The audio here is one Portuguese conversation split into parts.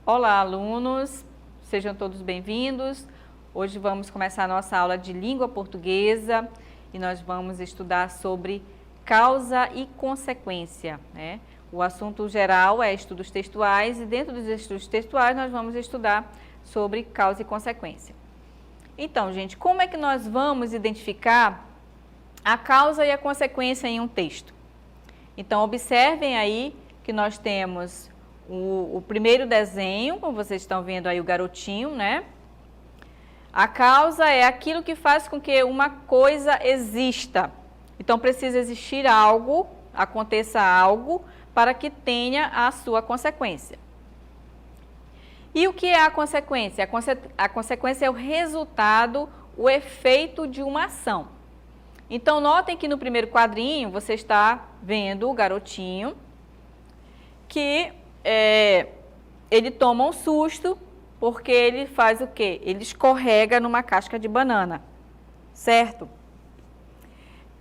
Olá, alunos, sejam todos bem-vindos. Hoje vamos começar a nossa aula de língua portuguesa e nós vamos estudar sobre causa e consequência, né? O assunto geral é estudos textuais e dentro dos estudos textuais nós vamos estudar sobre causa e consequência. Então, gente, como é que nós vamos identificar a causa e a consequência em um texto? Então, observem aí que nós temos o primeiro desenho, como vocês estão vendo aí o garotinho, né? A causa é aquilo que faz com que uma coisa exista. Então, precisa existir algo, aconteça algo, para que tenha a sua consequência. E o que é a consequência? A consequência é o resultado, o efeito de uma ação. Então, notem que no primeiro quadrinho você está vendo o garotinho que ele toma um susto porque ele faz o quê? Ele escorrega numa casca de banana, certo?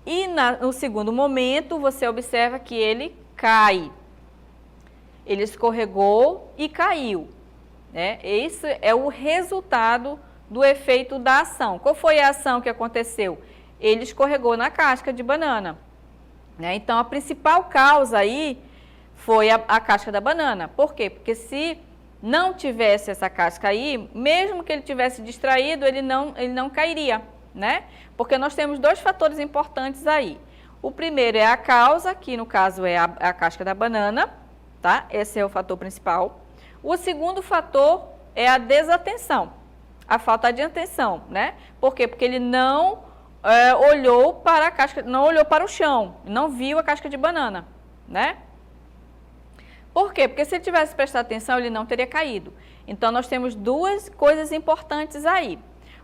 E no segundo momento você observa que ele cai. Ele escorregou e caiu, né? Esse é o resultado do efeito da ação. Qual foi a ação que aconteceu? Ele escorregou na casca de banana, né? Então, a principal causa aí foi a casca da banana. Por quê? Porque se não tivesse essa casca aí, mesmo que ele tivesse distraído, ele não cairia, né? Porque nós temos dois fatores importantes aí. O primeiro é a causa, que no caso é a casca da banana, tá? Esse é o fator principal. O segundo fator é a desatenção, a falta de atenção, né? Por quê? Porque ele não olhou para a casca, não olhou para o chão, não viu a casca de banana, né? Por quê? Porque se ele tivesse prestado atenção, ele não teria caído. Então, nós temos duas coisas importantes aí.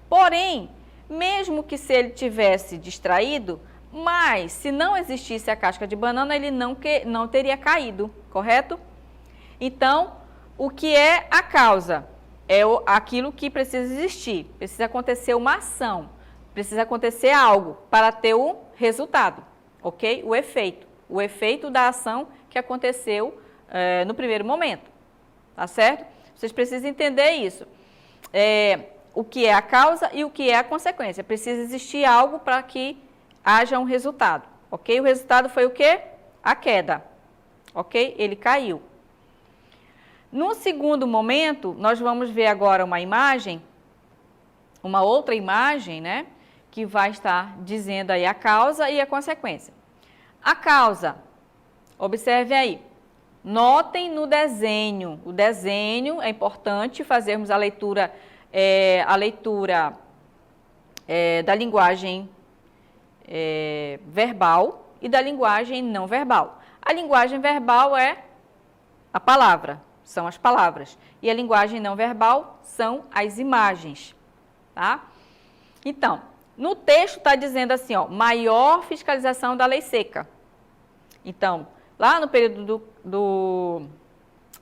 Porém, mesmo que se ele tivesse distraído, mas se não existisse a casca de banana, ele não teria caído, correto? Então, o que é a causa? É aquilo que precisa existir. Precisa acontecer uma ação, precisa acontecer algo para ter o resultado, ok? O efeito da ação que aconteceu no primeiro momento, tá certo? Vocês precisam entender isso. O que é a causa e o que é a consequência. Precisa existir algo para que haja um resultado, ok? O resultado foi o quê? A queda, ok? Ele caiu. No segundo momento, nós vamos ver agora uma imagem, uma outra imagem, né? Que vai estar dizendo aí a causa e a consequência. A causa, observe aí. Notem no desenho, o desenho é importante fazermos a leitura da linguagem verbal e da linguagem não verbal. A linguagem verbal é a palavra, são as palavras, e a linguagem não verbal são as imagens, tá? Então, no texto está dizendo assim, ó, maior fiscalização da lei seca. Então, lá no período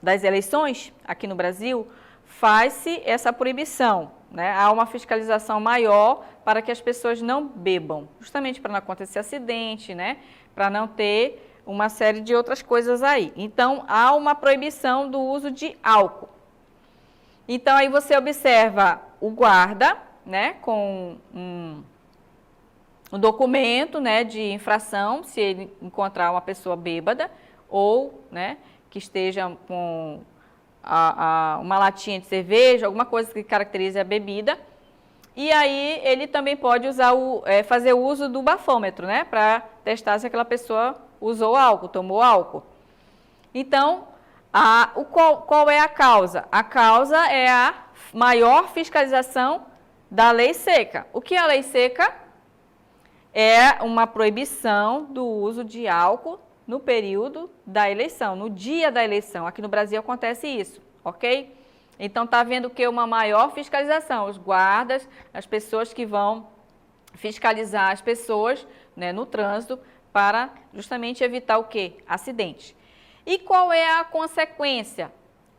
das eleições, aqui no Brasil, faz-se essa proibição, né? Há uma fiscalização maior para que as pessoas não bebam, justamente para não acontecer acidente, né? Para não ter uma série de outras coisas aí. Então, há uma proibição do uso de álcool. Então, aí você observa o guarda, né? Com um documento, né, de infração, se ele encontrar uma pessoa bêbada ou, né, que esteja com uma latinha de cerveja, alguma coisa que caracterize a bebida. E aí ele também pode usar fazer uso do bafômetro, né, para testar se aquela pessoa usou álcool, tomou álcool. Então, qual é a causa? A causa é a maior fiscalização da lei seca. O que é a lei seca? É uma proibição do uso de álcool no período da eleição, no dia da eleição. Aqui no Brasil acontece isso, ok? Então, está havendo o quê? Uma maior fiscalização. Os guardas, as pessoas que vão fiscalizar as pessoas, né, no trânsito para justamente evitar o quê? Acidentes. E qual é a consequência?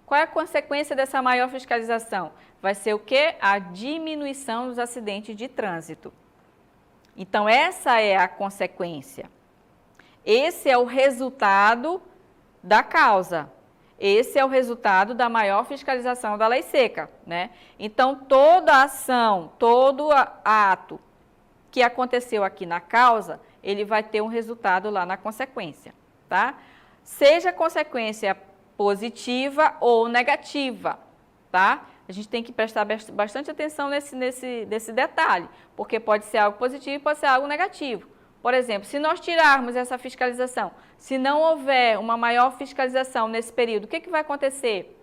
Qual é a consequência dessa maior fiscalização? Vai ser o quê? A diminuição dos acidentes de trânsito. Então, essa é a consequência. Esse é o resultado da causa. Esse é o resultado da maior fiscalização da lei seca, né? Então, toda ação, todo ato que aconteceu aqui na causa, ele vai ter um resultado lá na consequência, tá? Seja consequência positiva ou negativa, tá? A gente tem que prestar bastante atenção nesse detalhe, porque pode ser algo positivo e pode ser algo negativo. Por exemplo, se nós tirarmos essa fiscalização, se não houver uma maior fiscalização nesse período, o que vai acontecer?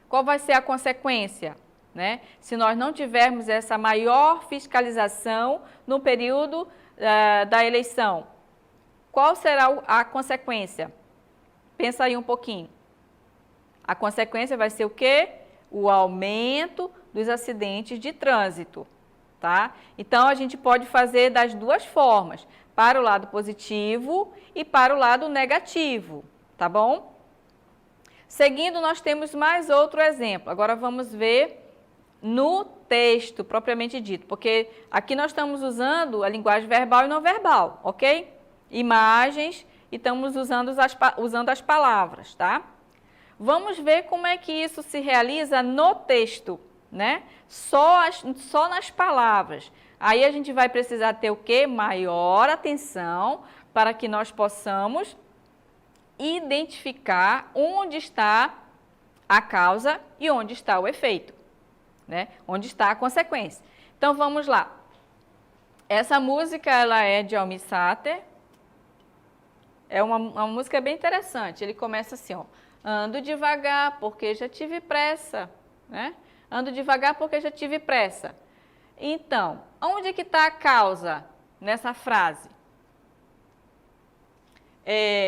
Qual vai ser a consequência, né? Se nós não tivermos essa maior fiscalização no período da eleição, qual será a consequência? Pensa aí um pouquinho. A consequência vai ser o quê? O aumento dos acidentes de trânsito, tá? Então, a gente pode fazer das duas formas, para o lado positivo e para o lado negativo, tá bom? Seguindo, nós temos mais outro exemplo. Agora, vamos ver no texto, propriamente dito, porque aqui nós estamos usando a linguagem verbal e não verbal, ok? Imagens e estamos usando as palavras, tá? Vamos ver como é que isso se realiza no texto, né? Só nas palavras. Aí a gente vai precisar ter o quê? Maior atenção para que nós possamos identificar onde está a causa e onde está o efeito, né? Onde está a consequência. Então, vamos lá. Essa música, ela é de Almir Sater. É uma música bem interessante. Ele começa assim, ó. Ando devagar porque já tive pressa, né? Ando devagar porque já tive pressa. Então, onde que está a causa nessa frase?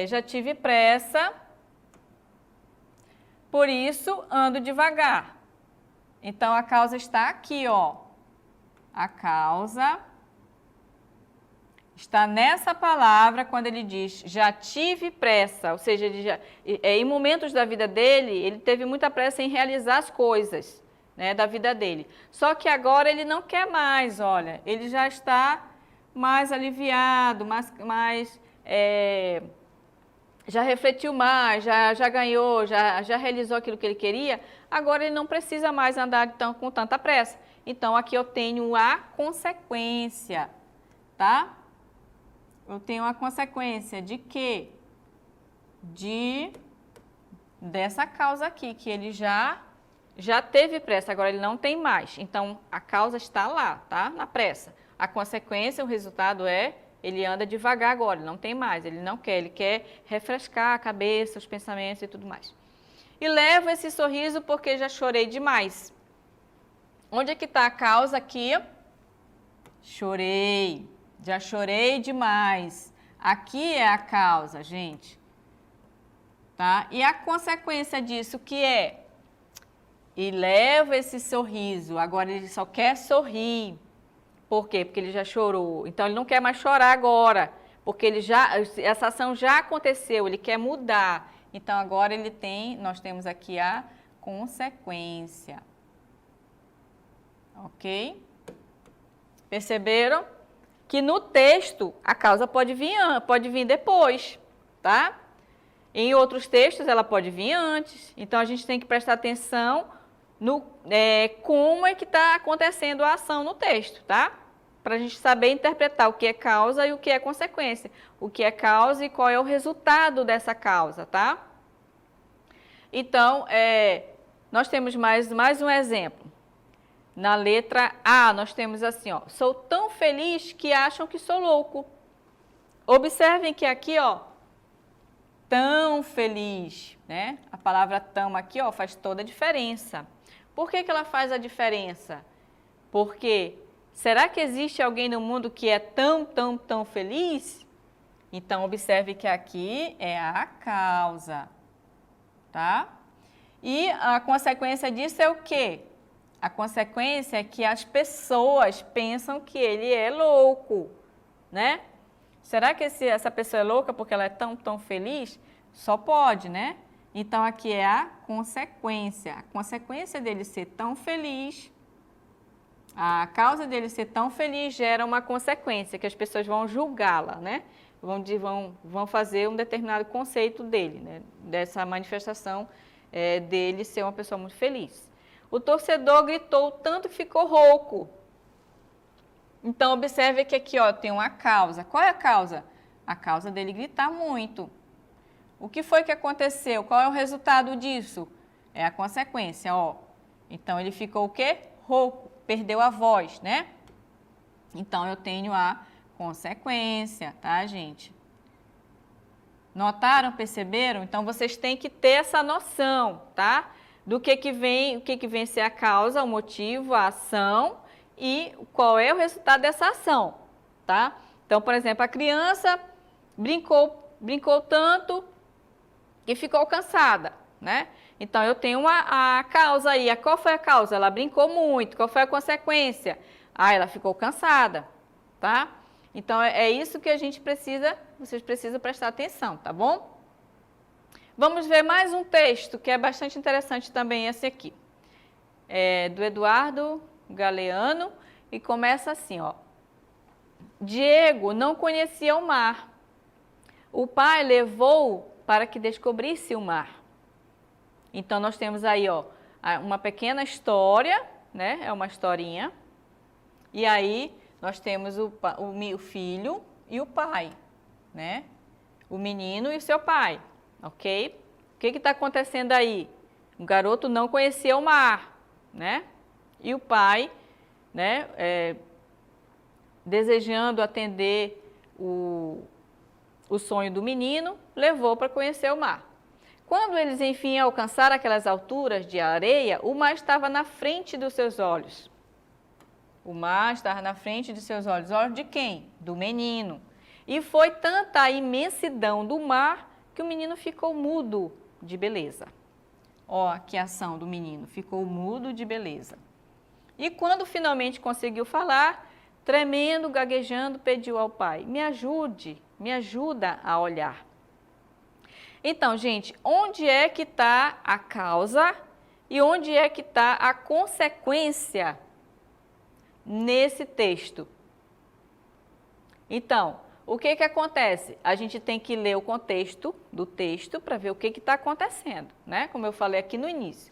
Já tive pressa, por isso ando devagar. Então, a causa está aqui, ó. A causa está nessa palavra quando ele diz já tive pressa, ou seja, em momentos da vida dele, ele teve muita pressa em realizar as coisas, né, da vida dele. Só que agora ele não quer mais, olha, ele já está mais aliviado, já refletiu mais, já ganhou, já realizou aquilo que ele queria, agora ele não precisa mais andar com tanta pressa. Então, aqui eu tenho a consequência, tá? Eu tenho a consequência de quê? Dessa causa aqui, que ele já teve pressa, agora ele não tem mais. Então, a causa está lá, tá? Na pressa. A consequência, o resultado ele anda devagar agora, ele não tem mais, ele não quer, ele quer refrescar a cabeça, os pensamentos e tudo mais. E levo esse sorriso porque já chorei demais. Onde é que está a causa aqui? Chorei. Já chorei demais. Aqui é a causa, gente. Tá? E a consequência disso que é? E leva esse sorriso. Agora ele só quer sorrir. Por quê? Porque ele já chorou. Então ele não quer mais chorar agora, porque essa ação já aconteceu, ele quer mudar. Então agora nós temos aqui a consequência. OK? Perceberam? Que no texto a causa pode vir depois, tá? Em outros textos ela pode vir antes. Então a gente tem que prestar atenção no como é que está acontecendo a ação no texto, tá? Para a gente saber interpretar o que é causa e o que é consequência. O que é causa e qual é o resultado dessa causa, tá? Então, nós temos mais um exemplo. Na letra A, nós temos assim, ó, sou tão feliz que acham que sou louco. Observem que aqui, ó, tão feliz, né? A palavra tão aqui, ó, faz toda a diferença. Por que ela faz a diferença? Porque, será que existe alguém no mundo que é tão feliz? Então, observe que aqui é a causa, tá? E a consequência disso é o quê? A consequência é que as pessoas pensam que ele é louco, né? Será que essa pessoa é louca porque ela é tão feliz? Só pode, né? Então, aqui é a consequência. A consequência dele ser tão feliz A causa dele ser tão feliz gera uma consequência, que as pessoas vão julgá-la, né? Vão fazer um determinado conceito dele, né? Dessa manifestação dele ser uma pessoa muito feliz. O torcedor gritou tanto que ficou rouco. Então, observe que aqui tem uma causa. Qual é a causa? A causa dele gritar muito. O que foi que aconteceu? Qual é o resultado disso? É a consequência, Então, ele ficou o quê? Rouco, perdeu a voz, né? Então, eu tenho a consequência, tá, gente? Notaram, perceberam? Então, vocês têm que ter essa noção, tá? Do que vem, o que vem ser a causa, o motivo, a ação e qual é o resultado dessa ação, tá? Então, por exemplo, a criança brincou tanto que ficou cansada, né? Então, eu tenho a causa aí. Qual foi a causa? Ela brincou muito. Qual foi a consequência? Ela ficou cansada, tá? Então, é isso que vocês precisam prestar atenção, tá bom? Vamos ver mais um texto que é bastante interessante também, esse aqui. É do Eduardo Galeano e começa assim, Diego não conhecia o mar. O pai levou para que descobrisse o mar. Então, nós temos aí, uma pequena história, né? É uma historinha. E aí, nós temos o filho e o pai, né? O menino e o seu pai, ok? O que está acontecendo aí? O garoto não conhecia o mar, né? E o pai, né? Desejando atender o sonho do menino, levou para conhecer o mar. Quando eles, enfim, alcançaram aquelas alturas de areia, o mar estava na frente dos seus olhos. O mar estava na frente de seus olhos. Olhos de quem? Do menino. E foi tanta a imensidão do mar que o menino ficou mudo de beleza. Que ação do menino, ficou mudo de beleza. E quando finalmente conseguiu falar, tremendo, gaguejando, pediu ao pai: me ajuda a olhar. Então, gente, onde é que está a causa e onde é que está a consequência nesse texto? Então, o que acontece? A gente tem que ler o contexto do texto para ver o que está acontecendo, né? Como eu falei aqui no início.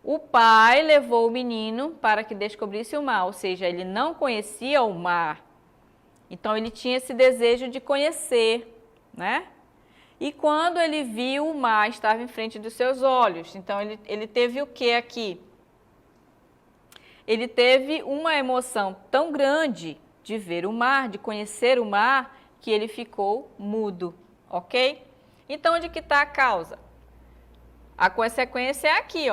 O pai levou o menino para que descobrisse o mar, ou seja, ele não conhecia o mar. Então, ele tinha esse desejo de conhecer, né? E quando ele viu, o mar estava em frente dos seus olhos. Então, ele teve o que aqui? Ele teve uma emoção tão grande de ver o mar, de conhecer o mar, que ele ficou mudo, ok? Então, onde que está a causa? A consequência é aqui,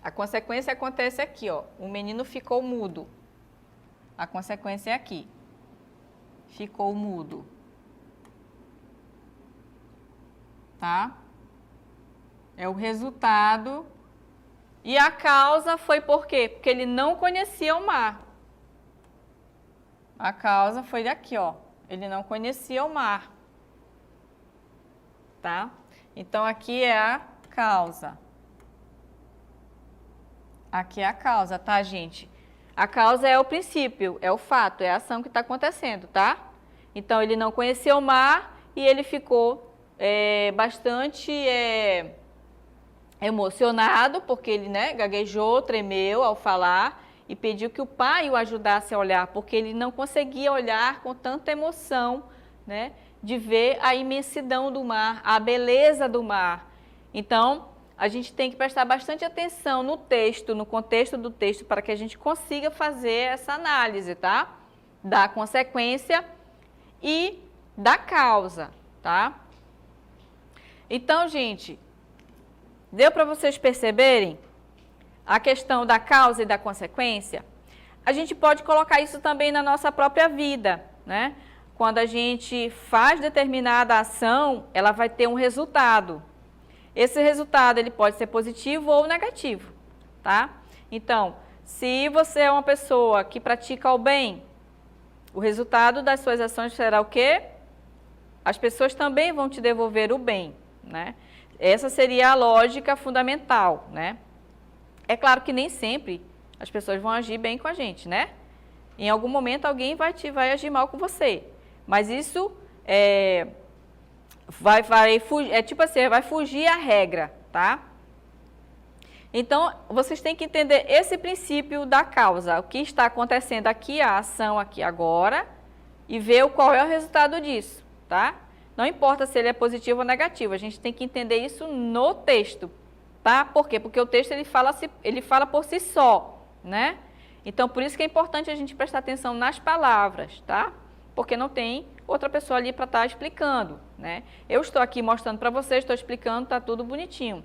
A consequência acontece aqui, O menino ficou mudo. A consequência é aqui. Ficou mudo. Tá? É o resultado. E a causa foi por quê? Porque ele não conhecia o mar. A causa foi daqui, Ele não conhecia o mar. Tá? Então, aqui é a causa. Aqui é a causa, tá, gente? A causa é o princípio, é o fato, é a ação que está acontecendo, tá? Então, ele não conhecia o mar e ele ficou bastante emocionado, porque ele, né, gaguejou, tremeu ao falar e pediu que o pai o ajudasse a olhar, porque ele não conseguia olhar com tanta emoção, né, de ver a imensidão do mar, a beleza do mar. Então, a gente tem que prestar bastante atenção no texto, no contexto do texto, para que a gente consiga fazer essa análise, tá? Da consequência e da causa, tá? Então, gente, deu para vocês perceberem a questão da causa e da consequência? A gente pode colocar isso também na nossa própria vida, né? Quando a gente faz determinada ação, ela vai ter um resultado. Esse resultado, ele pode ser positivo ou negativo, tá? Então, se você é uma pessoa que pratica o bem, o resultado das suas ações será o quê? As pessoas também vão te devolver o bem, né? Essa seria a lógica fundamental, né? É claro que nem sempre as pessoas vão agir bem com a gente, né? Em algum momento alguém vai agir mal com você. Mas isso vai fugir à regra, tá? Então, vocês têm que entender esse princípio da causa. O que está acontecendo aqui, a ação aqui agora, e ver qual é o resultado disso, tá? Não importa se ele é positivo ou negativo, a gente tem que entender isso no texto, tá? Por quê? Porque o texto ele fala por si só, né? Então, por isso que é importante a gente prestar atenção nas palavras, tá? Porque não tem outra pessoa ali para estar explicando, né? Eu estou aqui mostrando para vocês, estou explicando, tá tudo bonitinho.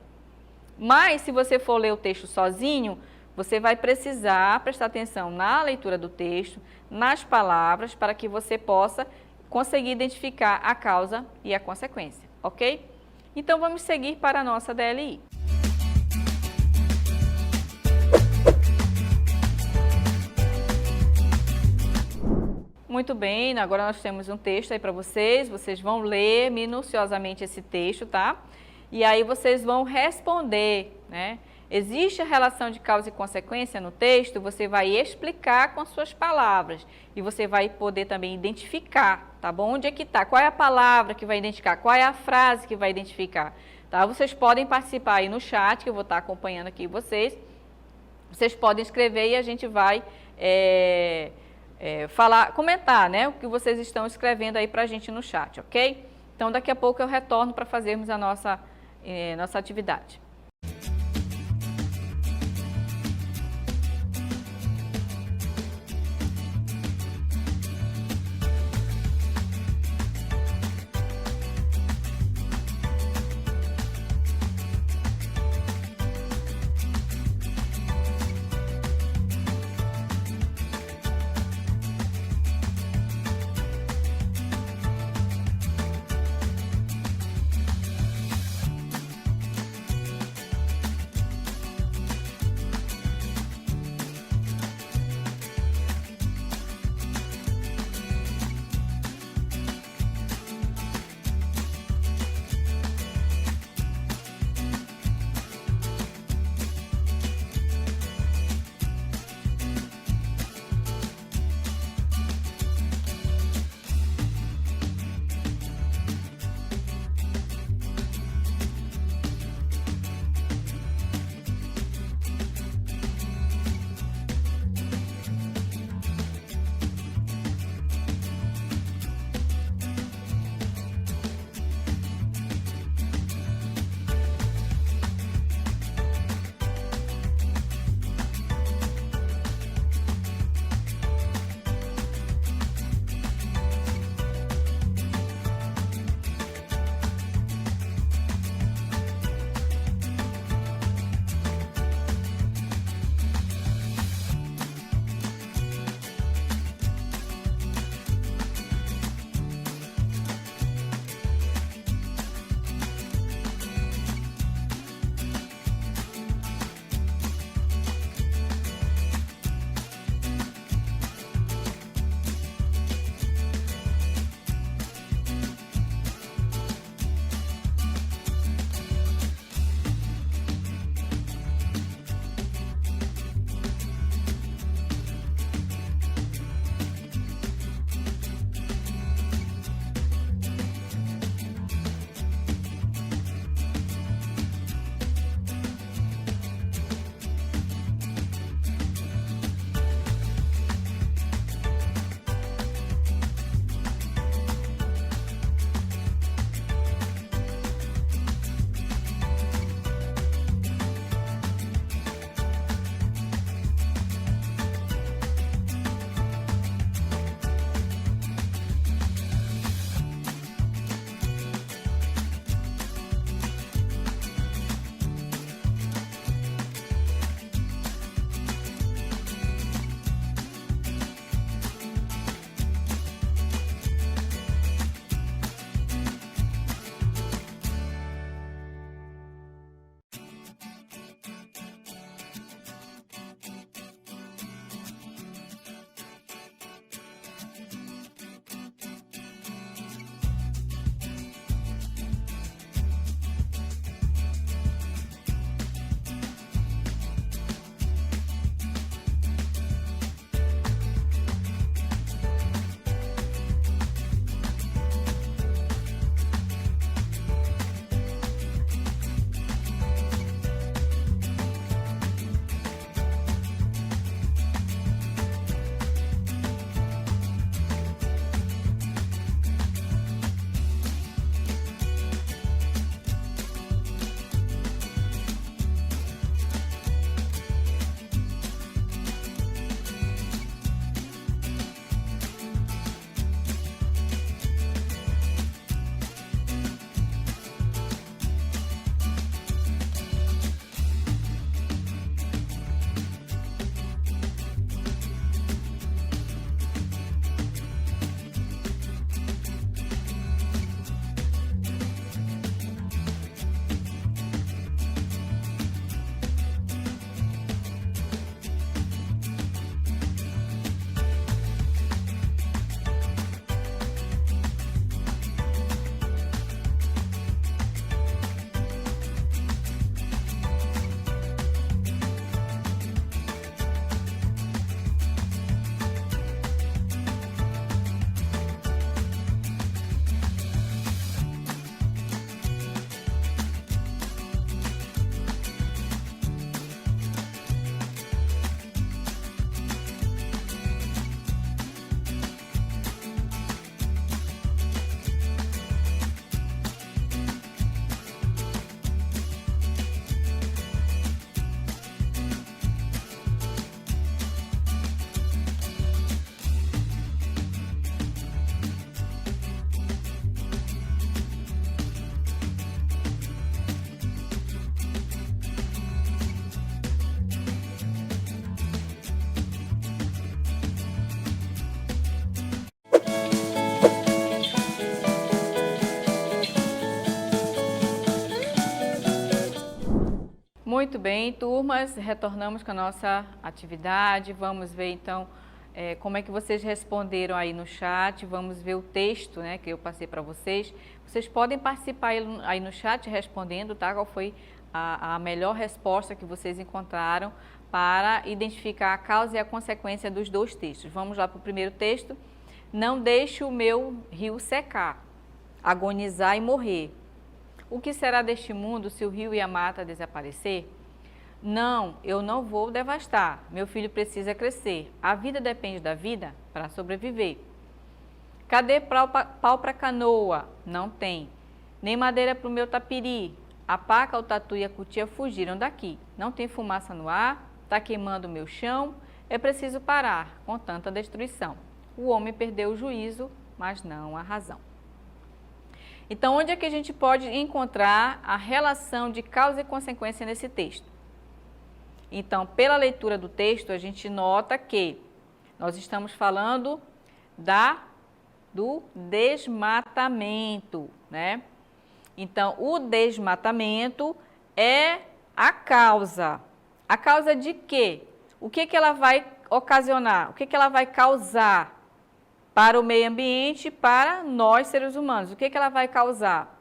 Mas, se você for ler o texto sozinho, você vai precisar prestar atenção na leitura do texto, nas palavras, para que você possa conseguir identificar a causa e a consequência, ok? Então, vamos seguir para a nossa DLI. Muito bem, agora nós temos um texto aí para vocês vão ler minuciosamente esse texto, tá? E aí vocês vão responder, né? Existe a relação de causa e consequência no texto, você vai explicar com suas palavras e você vai poder também identificar, tá bom? Onde é que tá? Qual é a palavra que vai identificar? Qual é a frase que vai identificar? Tá? Vocês podem participar aí no chat, que eu vou estar acompanhando aqui vocês. Vocês podem escrever e a gente vai comentar, né? O que vocês estão escrevendo aí pra gente no chat, ok? Então, daqui a pouco eu retorno para fazermos a nossa atividade. Muito bem, turmas, retornamos com a nossa atividade. Vamos ver então como é que vocês responderam aí no chat. Vamos ver o texto, né, que eu passei para vocês. Vocês podem participar aí no chat respondendo, tá? Qual foi a melhor resposta que vocês encontraram para identificar a causa e a consequência dos dois textos. Vamos lá para o primeiro texto. Não deixe o meu rio secar, agonizar e morrer. O que será deste mundo se o rio e a mata desaparecer? Não, eu não vou devastar. Meu filho precisa crescer. A vida depende da vida para sobreviver. Cadê pau para canoa? Não tem. Nem madeira para o meu tapiri. A paca, o tatu e a cutia fugiram daqui. Não tem fumaça no ar, está queimando o meu chão. É preciso parar com tanta destruição. O homem perdeu o juízo, mas não a razão. Então, onde é que a gente pode encontrar a relação de causa e consequência nesse texto? Então, pela leitura do texto, a gente nota que nós estamos falando do desmatamento, né? Então, o desmatamento é a causa. A causa de quê? O que ela vai ocasionar? O que ela vai causar para o meio ambiente, para nós seres humanos? O que ela vai causar?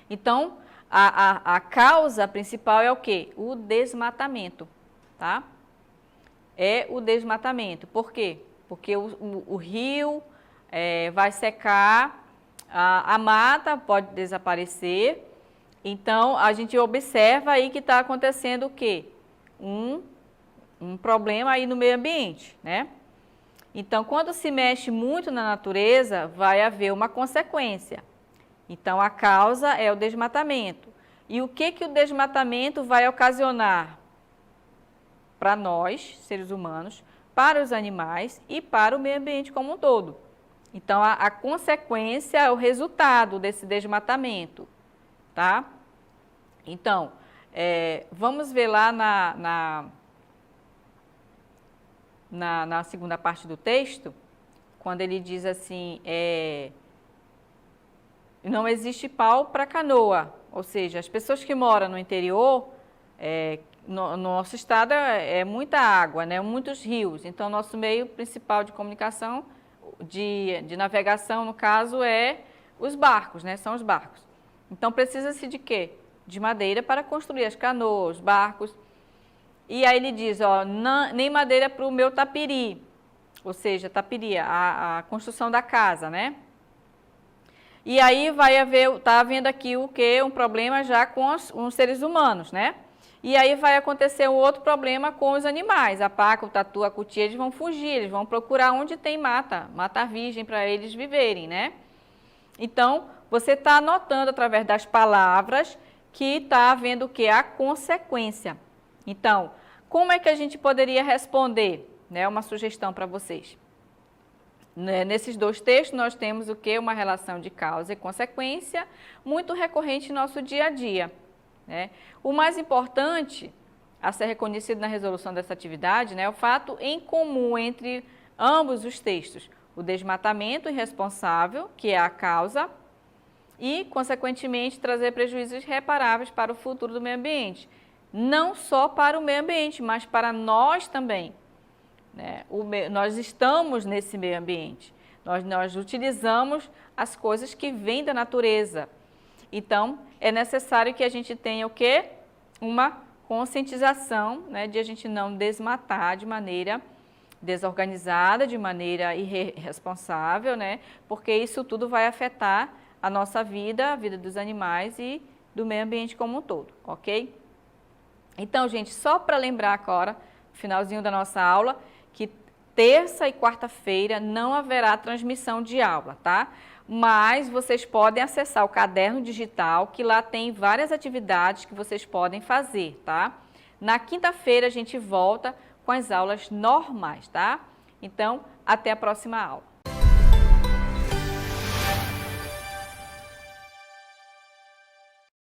Então, a causa principal é o quê? O desmatamento, tá? É o desmatamento. Por quê? Porque o rio vai secar, a mata pode desaparecer. Então, a gente observa aí que está acontecendo o quê? Um problema aí no meio ambiente, né? Então, quando se mexe muito na natureza, vai haver uma consequência. Então, a causa é o desmatamento. E o que o desmatamento vai ocasionar para nós, seres humanos, para os animais e para o meio ambiente como um todo? Então, a consequência é o resultado desse desmatamento, tá? Então, vamos ver lá na segunda parte do texto, quando ele diz assim, não existe pau para canoa, ou seja, as pessoas que moram no interior, no nosso estado é muita água, né, muitos rios, então nosso meio principal de comunicação, de navegação, no caso, é os barcos, né, são os barcos. Então precisa-se de quê? De madeira para construir as canoas, os barcos. E aí ele diz, ó, nem madeira para o meu tapiri, ou seja, tapiri, a construção da casa, né? E aí tá havendo aqui o quê? Um problema já com os seres humanos, né? E aí vai acontecer um outro problema com os animais, a paca, o tatu, a cutia, eles vão fugir, eles vão procurar onde tem mata virgem para eles viverem, né? Então, você está anotando através das palavras que está havendo o quê? A consequência. Então, como é que a gente poderia responder? Né, uma sugestão para vocês. Nesses dois textos, nós temos o quê? Uma relação de causa e consequência muito recorrente no nosso dia a dia. Né? O mais importante a ser reconhecido na resolução dessa atividade, né, é o fato em comum entre ambos os textos. O desmatamento irresponsável, que é a causa, e, consequentemente, trazer prejuízos irreparáveis para o futuro do meio ambiente. Não só para o meio ambiente, mas para nós também. Né? Nós estamos nesse meio ambiente, nós utilizamos as coisas que vêm da natureza. Então, é necessário que a gente tenha o quê? Uma conscientização, né, de a gente não desmatar de maneira desorganizada, de maneira irresponsável, né, porque isso tudo vai afetar a nossa vida, a vida dos animais e do meio ambiente como um todo, ok? Então, gente, só para lembrar agora, finalzinho da nossa aula, que terça e quarta-feira não haverá transmissão de aula, tá? Mas vocês podem acessar o caderno digital, que lá tem várias atividades que vocês podem fazer, tá? Na quinta-feira a gente volta com as aulas normais, tá? Então, até a próxima aula.